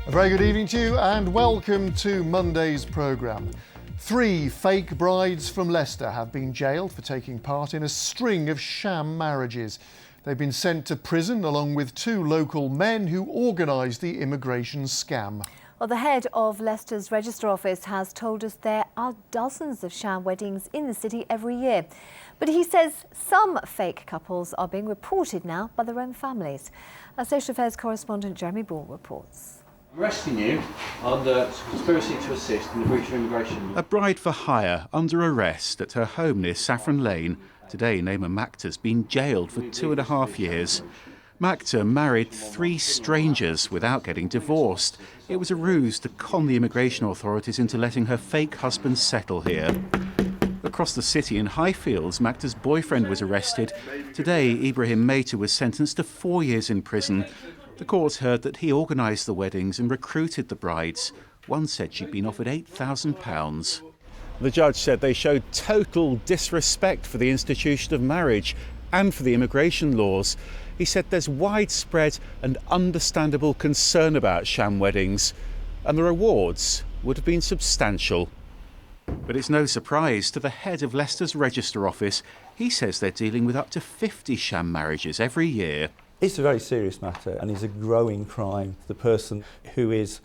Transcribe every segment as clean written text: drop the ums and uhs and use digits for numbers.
A very good evening to you and welcome to Monday's programme. 3 fake brides from Leicester have been jailed for taking part in a string of sham marriages. They've been sent to prison along with 2 local men who organised the immigration scam. Well, the head of Leicester's Register Office has told us there are dozens of sham weddings in the city every year. But he says some fake couples are being reported now by their own families. Our social affairs correspondent Jeremy Ball reports. Arresting you on the conspiracy to assist in the breach of immigration. A bride for hire under arrest at her home near Saffron Lane. Today, Naima Makta's been jailed for 2.5 years. Makta married 3 strangers without getting divorced. It was a ruse to con the immigration authorities into letting her fake husband settle here. Across the city in Highfields, Makta's boyfriend was arrested. Today, Ibrahim Meita was sentenced to 4 years in prison. The courts heard that he organised the weddings and recruited the brides. One said she'd been offered £8,000. The judge said they showed total disrespect for the institution of marriage and for the immigration laws. He said there's widespread and understandable concern about sham weddings, and the rewards would have been substantial. But it's no surprise to the head of Leicester's Register Office. He says they're dealing with up to 50 sham marriages every year. It's a very serious matter and is a growing crime. The person who is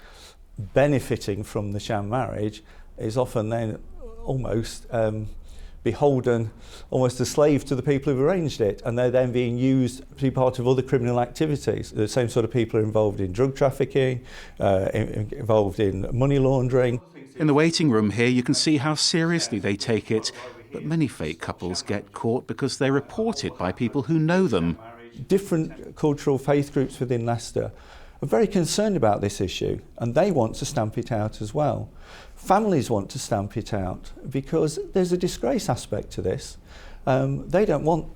benefiting from the sham marriage is often then almost beholden, almost a slave to the people who've arranged it, and they're then being used to be part of other criminal activities. The same sort of people are involved in drug trafficking, involved in money laundering. In the waiting room here, you can see how seriously they take it. But many fake couples get caught because they're reported by people who know them. Different cultural faith groups within Leicester are very concerned about this issue, and they want to stamp it out as well. Families want to stamp it out because there's a disgrace aspect to this. They don't want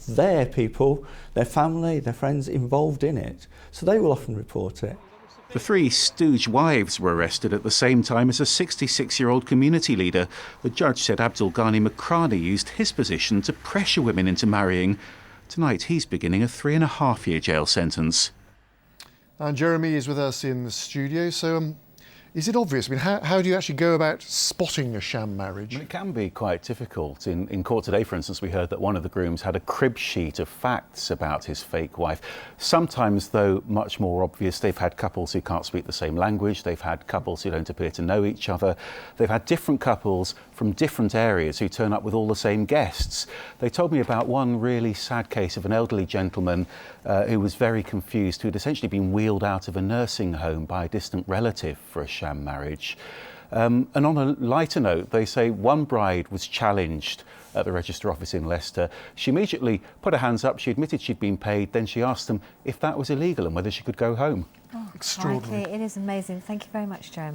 their people, their family, their friends involved in it, so they will often report it. The 3 stooge wives were arrested at the same time as a 66-year-old community leader. The judge said Abdul Ghani Makrani used his position to pressure women into marrying. Tonight he's beginning a 3.5-year jail sentence. And Jeremy is with us in the studio. So is it obvious? I mean, how do you actually go about spotting a sham marriage? It can be quite difficult. In court today, for instance, we heard that one of the grooms had a crib sheet of facts about his fake wife. Sometimes, though, much more obvious. They've had couples who can't speak the same language. They've had couples who don't appear to know each other. They've had different couples from different areas who turn up with all the same guests. They told me about one really sad case of an elderly gentleman who was very confused, who had essentially been wheeled out of a nursing home by a distant relative for a sham marriage. And on a lighter note, they say one bride was challenged at the Register Office in Leicester. She immediately put her hands up, she admitted she'd been paid, then she asked them if that was illegal and whether she could go home. Extraordinary. It is amazing. Thank you very much, Jeremy.